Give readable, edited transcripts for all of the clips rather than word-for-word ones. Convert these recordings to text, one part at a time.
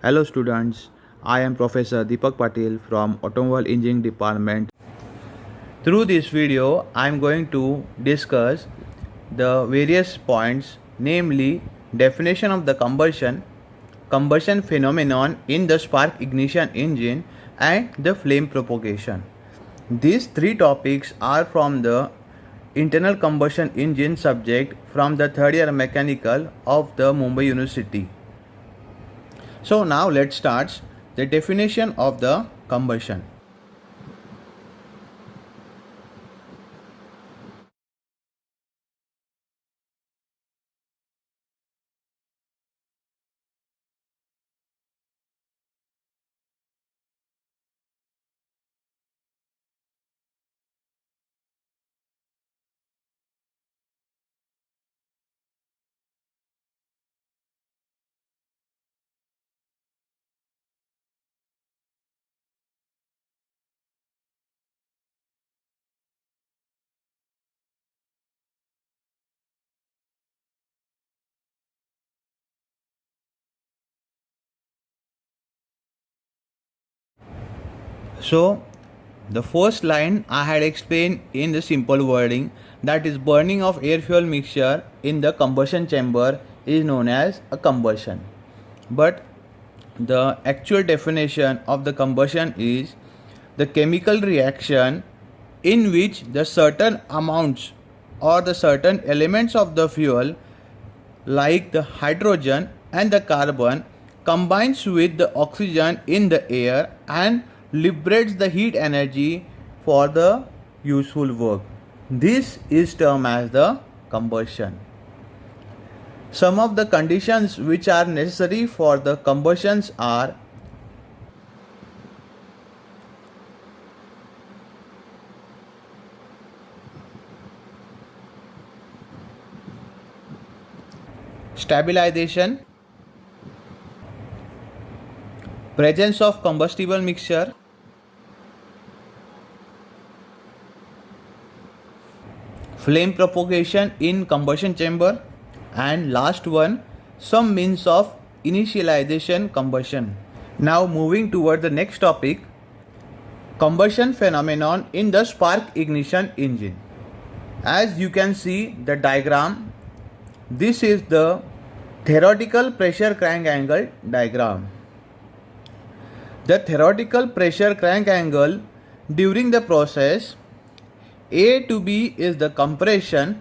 Hello students, I am Professor Deepak Patil from Automobile Engineering Department. Through this video, I am going to discuss the various points, namely definition of the combustion phenomenon in the spark ignition engine and the flame propagation. These three topics are from the internal combustion engine subject from the third year mechanical of the Mumbai University. So now let's start the definition of the combustion. So the first line I had explained in the simple wording, that is burning of air fuel mixture in the combustion chamber is known as a combustion. But the actual definition of the combustion is the chemical reaction in which the certain amounts or the certain elements of the fuel like the hydrogen and the carbon combines with the oxygen in the air and liberates the heat energy for the useful work. This is termed as the combustion. Some of the conditions which are necessary for the combustions are stabilization, presence of combustible mixture, flame propagation in combustion chamber, and last one, some means of initialization combustion. Now moving toward the next topic, combustion phenomenon in the spark ignition engine. As you can see the diagram, this is the theoretical pressure crank angle diagram. The theoretical pressure crank angle during the process A to B is the compression,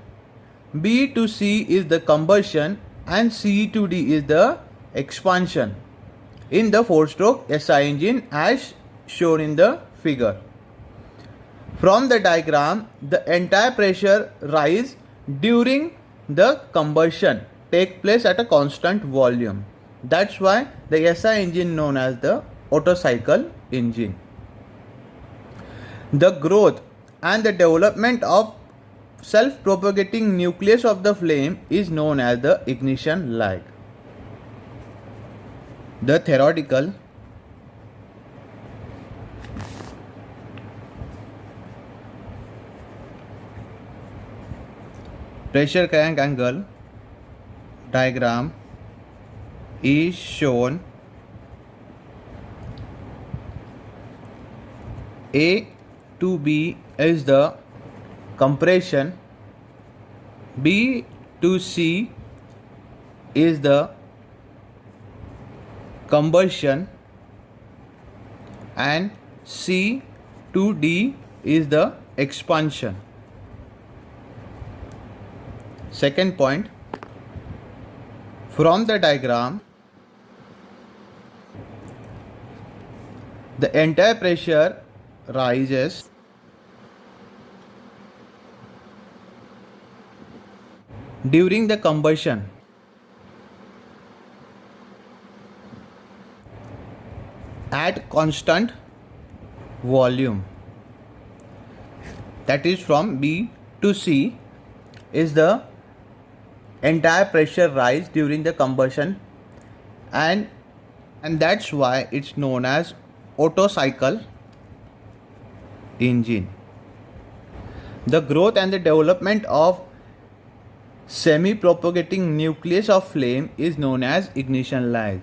B to C is the combustion, and C to D is the expansion in the 4-stroke SI engine as shown in the figure. From the diagram, the entire pressure rise during the combustion take place at a constant volume. That's why the SI engine known as the Otto cycle engine. The growth and the development of self-propagating nucleus of the flame is known as the ignition lag. The theoretical pressure crank angle diagram is shown. A to B is the compression, B to C is the combustion, and C to D is the expansion. Second point, from the diagram, the entire pressure rises during the combustion at constant volume, that is from B to C is the entire pressure rise during the combustion, and that's why it's known as Otto cycle engine. The growth and the development of semi-propagating nucleus of flame is known as ignition lag.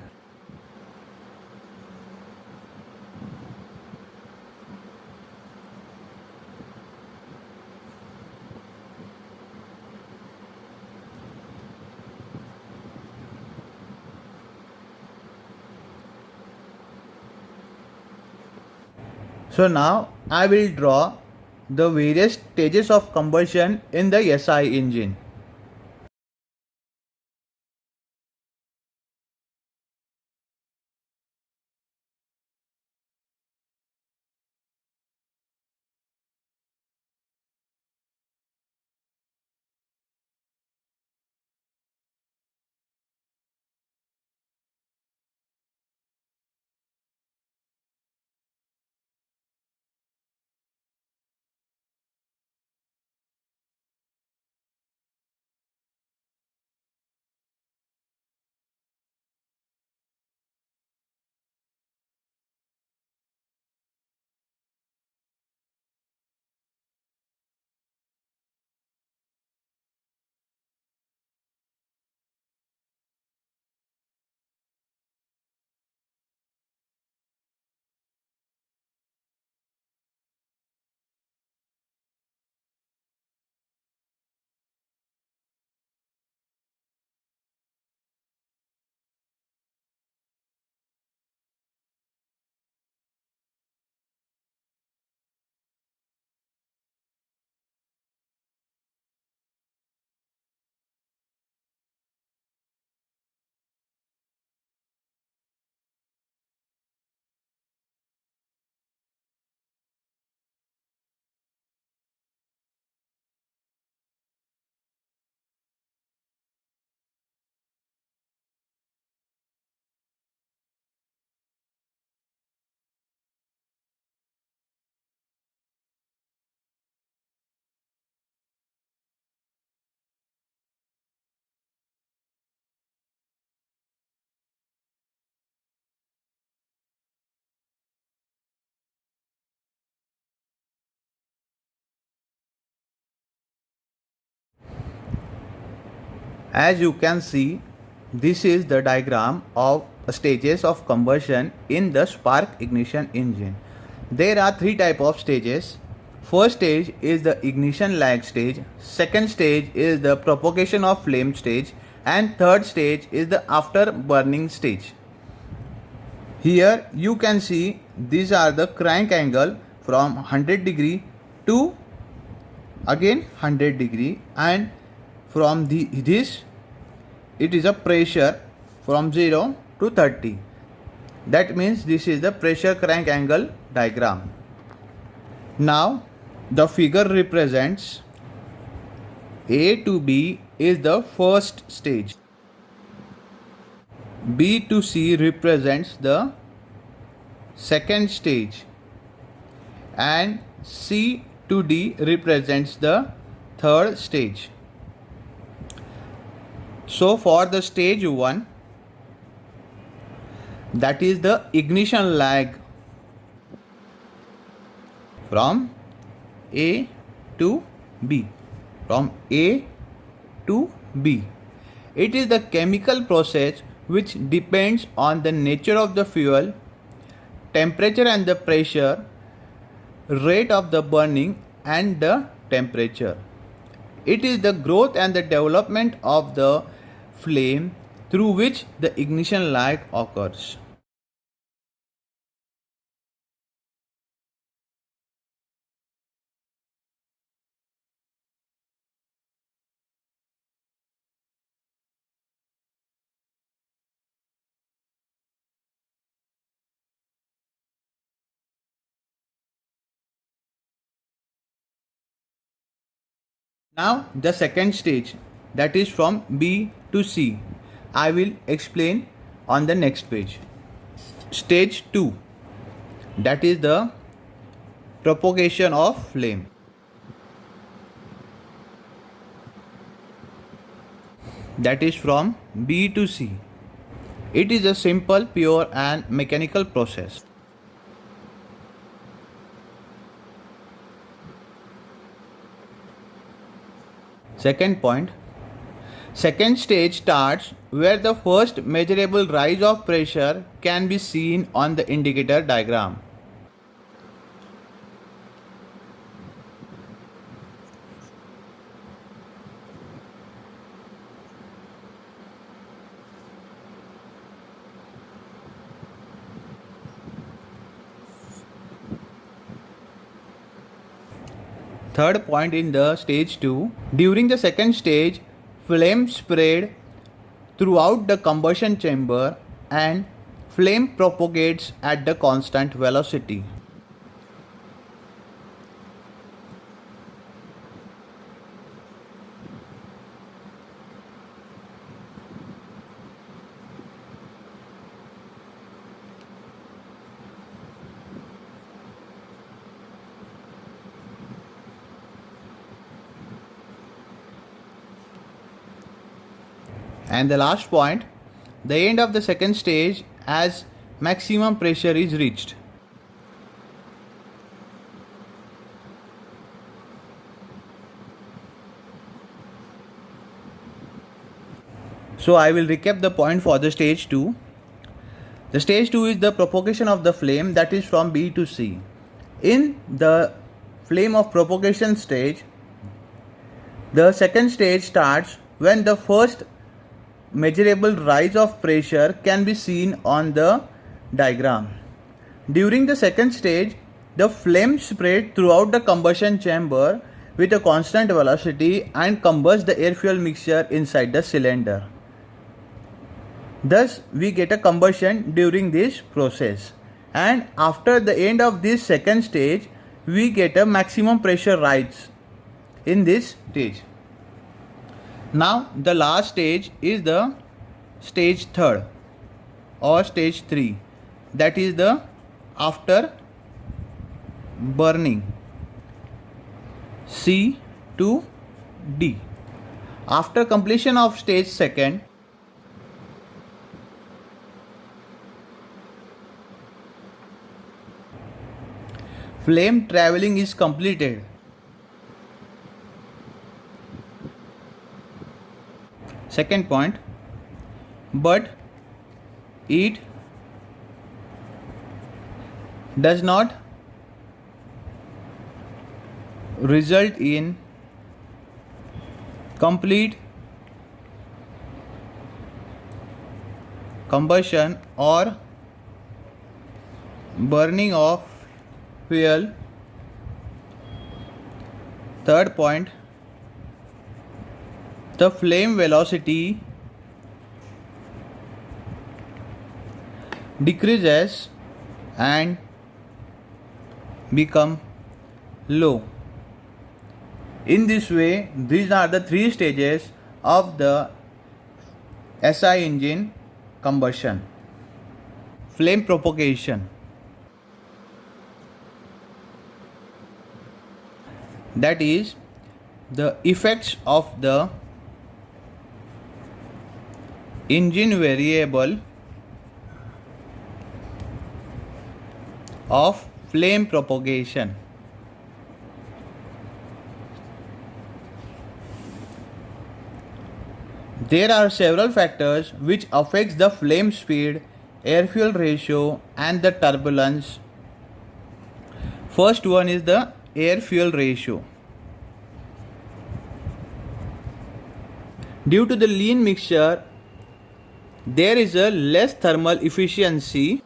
So now I will draw the various stages of combustion in the SI engine. As you can see, this is the diagram of stages of combustion in the spark ignition engine. There are three types of stages. First stage is the ignition lag stage, second stage is the propagation of flame stage, and third stage is the after burning stage. Here you can see these are the crank angle from 100 degree to again 100 degree, and from this it is a pressure from 0 to 30. That means this is the pressure crank angle diagram. Now the figure represents A to B is the first stage, B to C represents the second stage, and C to D represents the third stage. So for the stage 1, that is the ignition lag from A to B. From A to B. It is the chemical process which depends on the nature of the fuel, temperature and the pressure, rate of the burning and the temperature. It is the growth and the development of the flame through which the ignition lag occurs. Now the second stage, that is from B to C, I will explain on the next page. Stage 2, that is the propagation of flame. That is from B to C. It is a simple, pure and mechanical process. Second point, second stage starts where the first measurable rise of pressure can be seen on the indicator diagram. Third point in the stage 2. During the second stage, flame spread throughout the combustion chamber and flame propagates at the constant velocity. And the last point, the end of the second stage as maximum pressure is reached. So I will recap the point for the stage 2. The stage 2 is the propagation of the flame, that is from B to C. In the flame of propagation stage, the second stage starts when the first measurable rise of pressure can be seen on the diagram. During the second stage, the flame spread throughout the combustion chamber with a constant velocity and combusts the air fuel mixture inside the cylinder. Thus, we get a combustion during this process, and after the end of this second stage, we get a maximum pressure rise in this stage. Now the last stage is the stage 3 or stage 3, that is the after burning, C to D. After completion of stage 2, flame traveling is completed. Second point, but it does not result in complete combustion or burning of fuel. Third point, the flame velocity decreases and become low. In this way, these are the 3 stages of the SI engine combustion. Flame propagation, that is the effects of the engine variable of flame propagation. There are several factors which affects the flame speed, air-fuel ratio and the turbulence. First one is the air-fuel ratio. Due to the lean mixture, there is a less thermal efficiency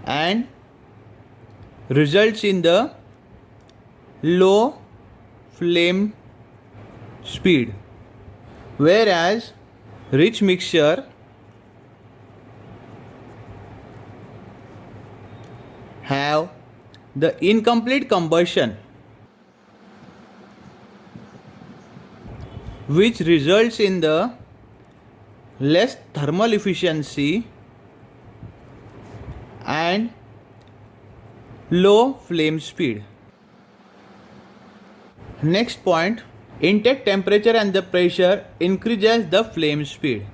and results in the low flame speed, whereas rich mixture have the incomplete combustion, which results in the less thermal efficiency and low flame speed. Next point, intake temperature and the pressure increases the flame speed.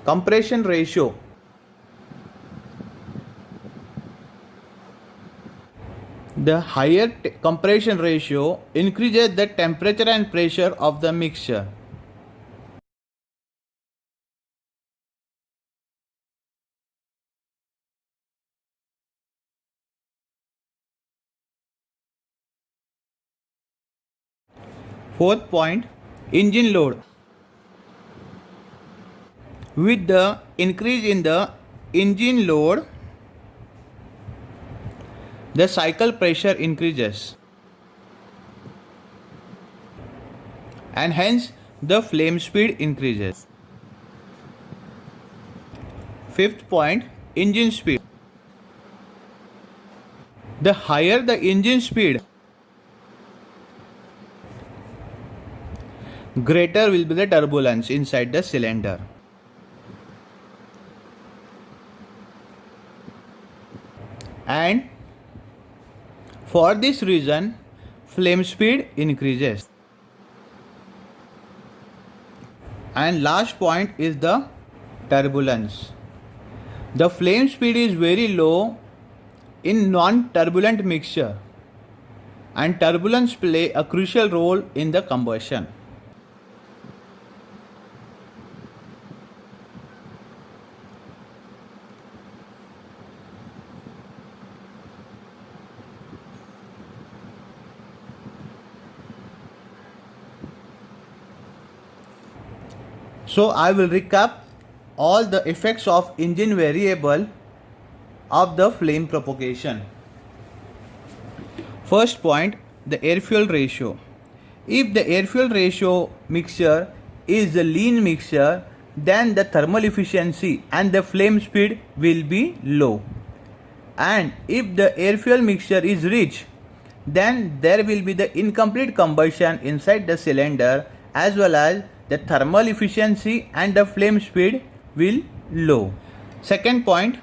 Compression ratio. The higher compression ratio increases the temperature and pressure of the mixture. Fourth point, engine load. With the increase in the engine load, the cycle pressure increases and hence the flame speed increases. Fifth point, engine speed. The higher the engine speed, greater will be the turbulence inside the cylinder. And for this reason, flame speed increases. And last point is the turbulence. The flame speed is very low in non-turbulent mixture, and turbulence play a crucial role in the combustion. So I will recap all the effects of engine variable of the flame propagation. First point, the air-fuel ratio. If the air-fuel ratio mixture is a lean mixture, then the thermal efficiency and the flame speed will be low. And if the air-fuel mixture is rich, then there will be the incomplete combustion inside the cylinder, as well as the thermal efficiency and the flame speed will low. Second point,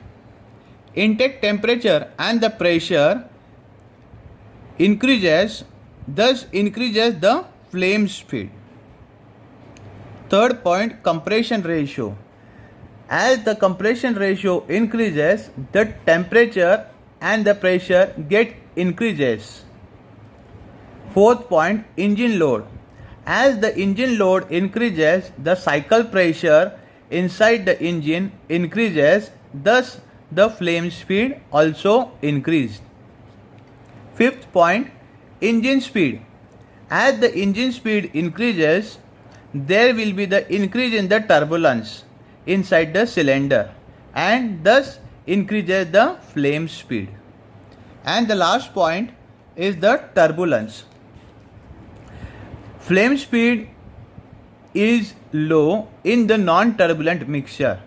intake temperature and the pressure increases, thus increases the flame speed. Third point, compression ratio. As the compression ratio increases, the temperature and the pressure get increases. Fourth point, engine load. As the engine load increases, the cycle pressure inside the engine increases, thus the flame speed also increased. Fifth point, engine speed. As the engine speed increases, there will be the increase in the turbulence inside the cylinder, and thus increases the flame speed. And the last point is the turbulence. Flame speed is low in the non-turbulent mixture,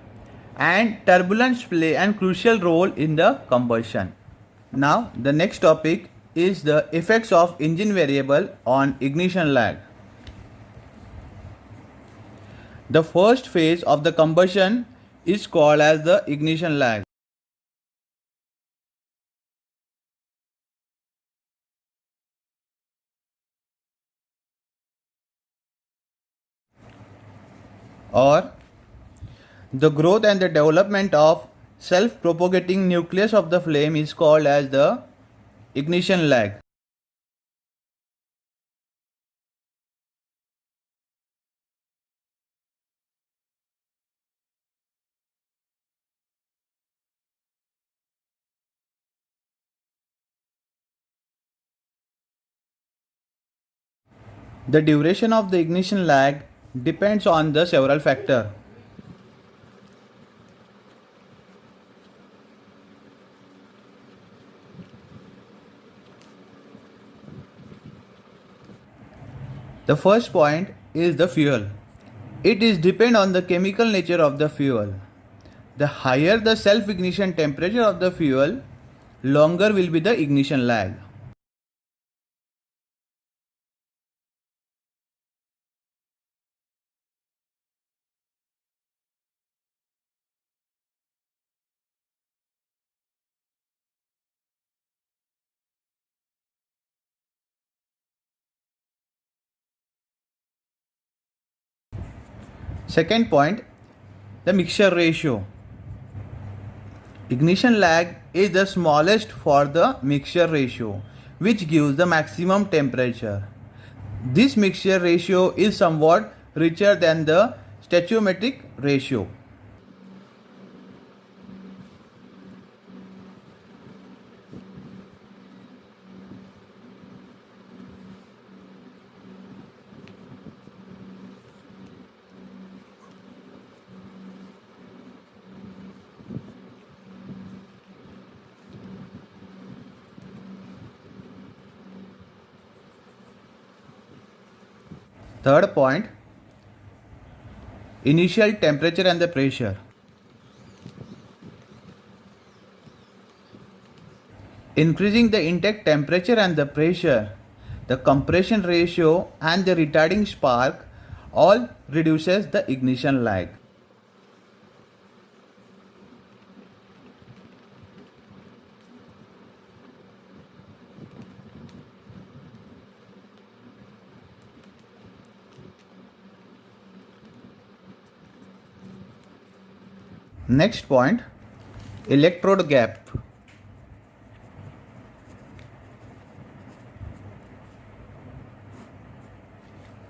and turbulence play a crucial role in the combustion. Now the next topic is the effects of engine variable on ignition lag. The first phase of the combustion is called as the ignition lag. Or the growth and the development of self-propagating nucleus of the flame is called as the ignition lag. The duration of the ignition lag depends on the several factors. The first point is the fuel. It is depend on the chemical nature of the fuel. The higher the self-ignition temperature of the fuel, longer will be the ignition lag. Second point, the mixture ratio. Ignition lag is the smallest for the mixture ratio, which gives the maximum temperature. This mixture ratio is somewhat richer than the stoichiometric ratio. Third point, initial temperature and the pressure. Increasing the intake temperature and the pressure, the compression ratio and the retarding spark all reduces the ignition lag. Next point, electrode gap.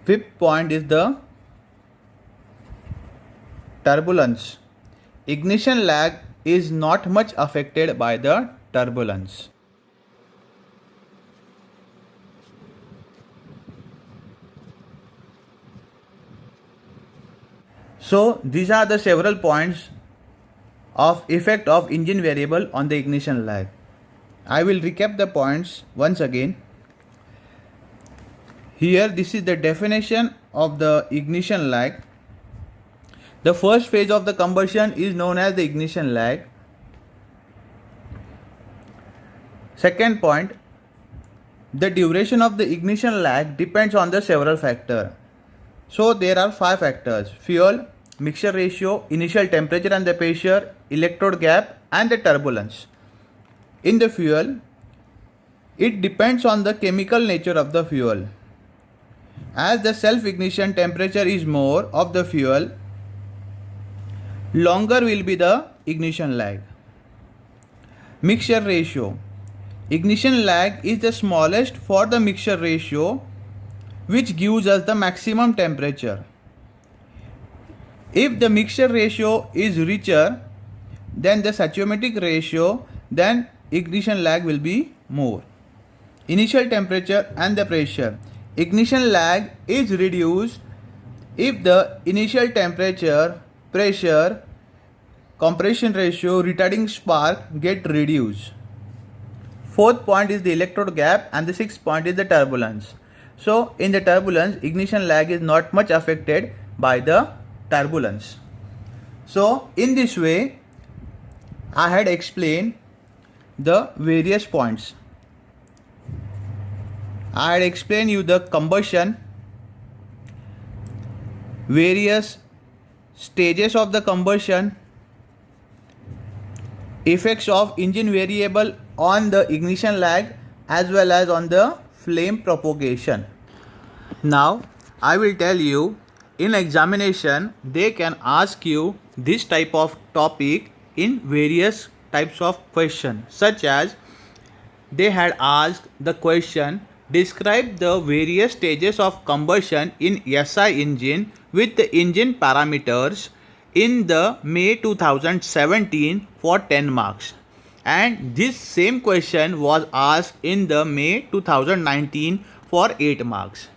Fifth point is the turbulence. Ignition lag is not much affected by the turbulence. So these are the several points of effect of engine variable on the ignition lag. I will recap the points once again. Here this is the definition of the ignition lag. The first phase of the combustion is known as the ignition lag. Second point, the duration of the ignition lag depends on the several factors. So there are 5 factors: fuel, mixture ratio, initial temperature and the pressure, electrode gap and the turbulence. In the fuel, it depends on the chemical nature of the fuel. As the self-ignition temperature is more of the fuel, longer will be the ignition lag. Mixture ratio. Ignition lag is the smallest for the mixture ratio, which gives us the maximum temperature. If the mixture ratio is richer than the stoichiometric ratio, then ignition lag will be more. Initial temperature and the pressure. Ignition lag is reduced if the initial temperature, pressure, compression ratio, retarding spark get reduced. Fourth point is the electrode gap and the sixth point is the turbulence. So in the turbulence, ignition lag is not much affected by the turbulence. So in this way, I had explained the various points. I had explained you the combustion, various stages of the combustion, effects of engine variable on the ignition lag as well as on the flame propagation. Now I will tell you, in examination they can ask you this type of topic in various types of question, such as they had asked the question, describe the various stages of combustion in SI engine with the engine parameters in the May 2017 for 10 marks. And this same question was asked in the May 2019 for 8 marks.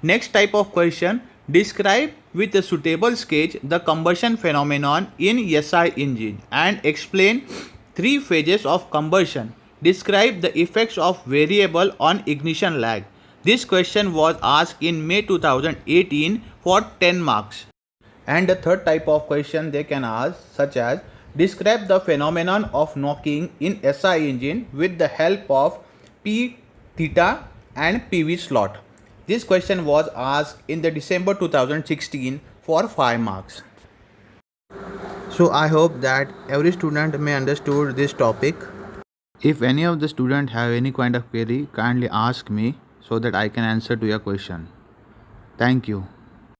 Next type of question, describe with a suitable sketch the combustion phenomenon in SI engine and explain 3 phases of combustion. Describe the effects of variable on ignition lag. This question was asked in May 2018 for 10 marks. And the third type of question they can ask, such as describe the phenomenon of knocking in SI engine with the help of P, theta and PV slot. This question was asked in the December 2016 for 5 marks. So I hope that every student may understood this topic. If any of the student have any kind of query, kindly ask me so that I can answer to your question. Thank you.